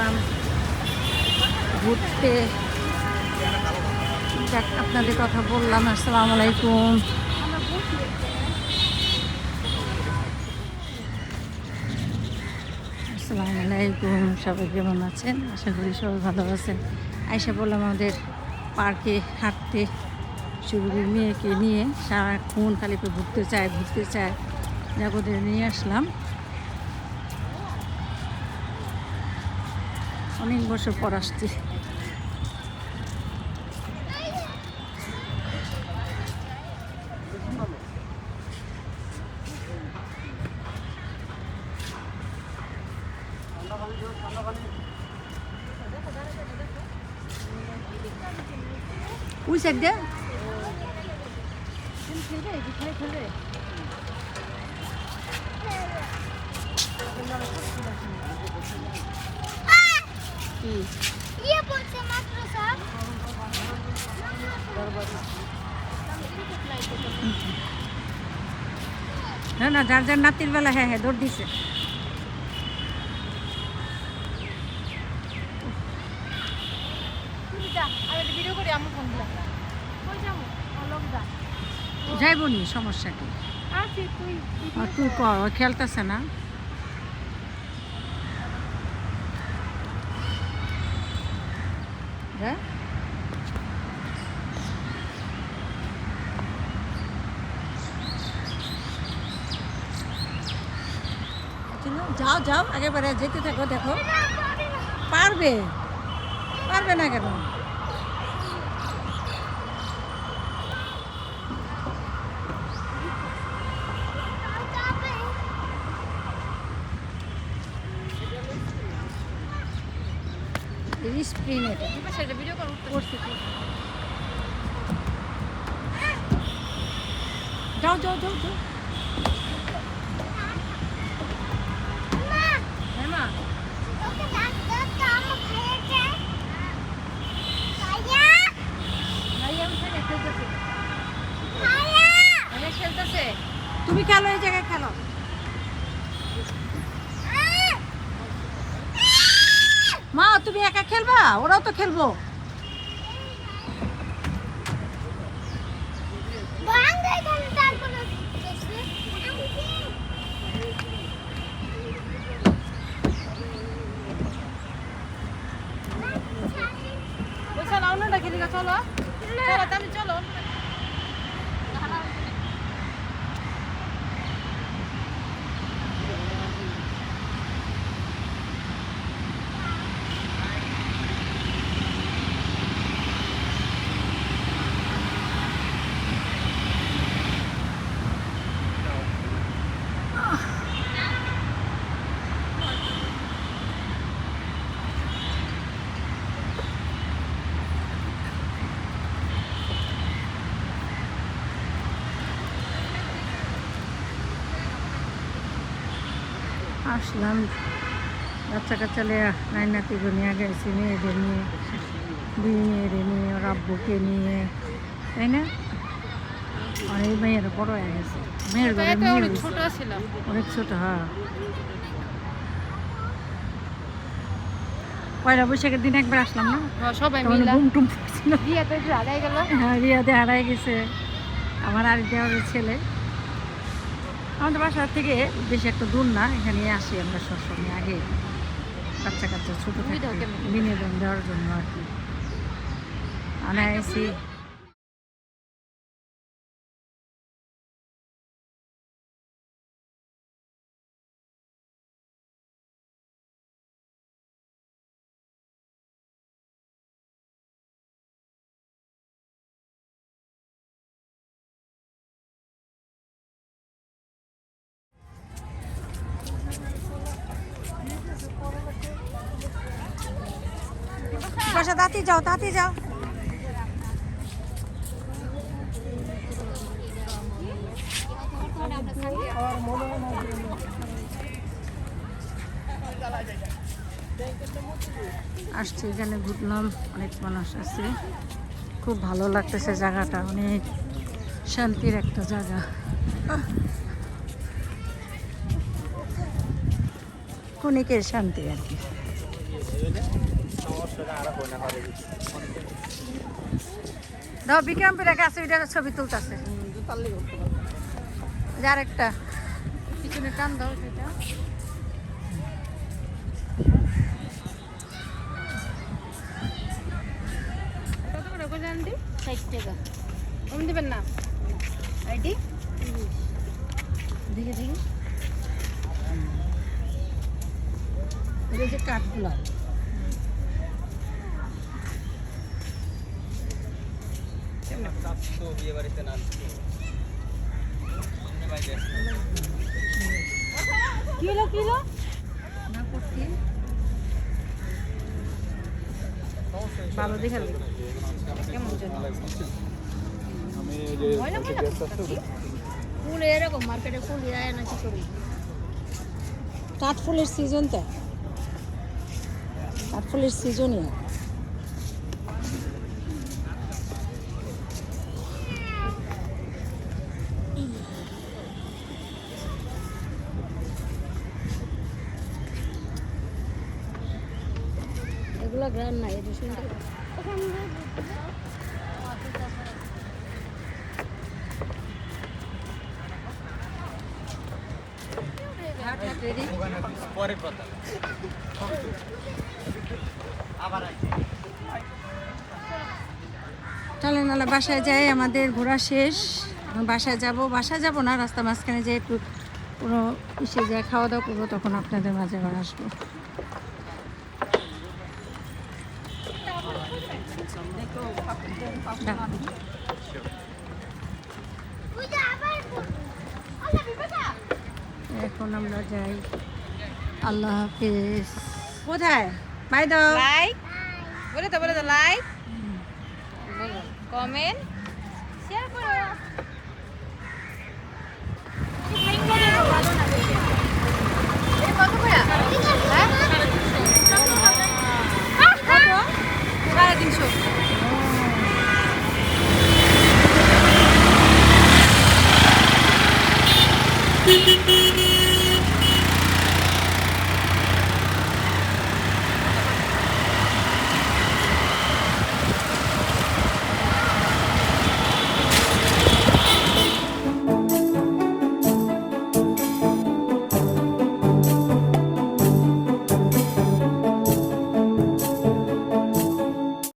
আসলাম ঘুরতে। যাক, আপনাদের কথা বললাম। আসসালামু আলাইকুম। আসসালামু আলাইকুম। সবাই কেমন আছেন? আশা করি সবাই ভালো আছেন। আয়সা বললাম আমাদের পার্কে হাঁটতে, শুরুর মেয়েকে নিয়ে সারাক্ষণ খালি ঘুরতে চায়। যাকে নিয়ে আসলাম। অনেক বছর পর আসছি। ওই সাইড দিয়ে না, যার যার নাতির বেলা হ্যাঁ দৌড় দিছে। যাইব নি, সমস্যা কি? তুই কর, ও খেলতেছে না। যাও যাও, একেবারে যেতে থাকো। দেখো পারবে না কেন? স্প্রিং এটা যাও যাও যাও যাও। তুমি খেলো, এই জায়গায় খেলো। মা তুমি একা খেলবা? ওরাও তো খেলবো। চলো চলো। আসলাম বাচ্চা কাচ্চা নাই নাতিকে নিয়ে গেছি, মেয়েদের নিয়ে, দুই মেয়েদের নিয়ে, ওর আব্বুকে নিয়ে, তাই না? আর এই মেয়েরা বড় হয়ে গেছে। মেয়ের ঘরে অনেক ছোট। হ্যাঁ, পয়লা বৈশাখের দিন একবার আসলাম না, সবাই বুম টুম পড়ছিল। হ্যাঁ, রিয়াতে হারাই গেছে আমার আরেক দেওয়ারের ছেলে। আমাদের বাসার থেকে বেশি একটা দূর না, এখানে আসি আমরা সবসময়। আগে বাচ্চা কাচ্চা ছোটো থাকে বিনোদন দেওয়ার জন্য আর কি আনা এসি। বাসা তাঁতি যাও। আসছি, এখানে ঘুরলাম, অনেক মানুষ আছে, খুব ভালো লাগতেছে জায়গাটা, অনেক শান্তির একটা জায়গা। ক্ষণিকের শান্তি আর কি। দাও বিক্রমপুরের কাছে ওইটা ছবি তুলতেছে যার একটা পিছনে টান দাও সেটা কত করে কো জানদি 60 টাকা কম দিবেন না আইডি দেখে দেখে এই যে কাঠগুলো কিলো কিলো না করছি ভালো দেখালি কেমন জন্য ফুল এরকম মার্কেটে ফুল আয় না কি করি কাঠফুলের সিজন তো কাঠফুলের সিজনই এগুলো গ্রাম নাই এটা সুন্দর চলে নাহলে বাসায় যাই আমাদের ঘোরা শেষ বাসায় যাব না রাস্তা মাঝখানে যে একটু পুরো এসে যায় খাওয়া দাওয়া করবো তখন আপনাদের মাঝে আবার আসবো এখন আমরা যাই আল্লাহ হাফেজ কোথায় বাই দাও লাইক বলে তো লাইক কমেন্ট শেয়ার করো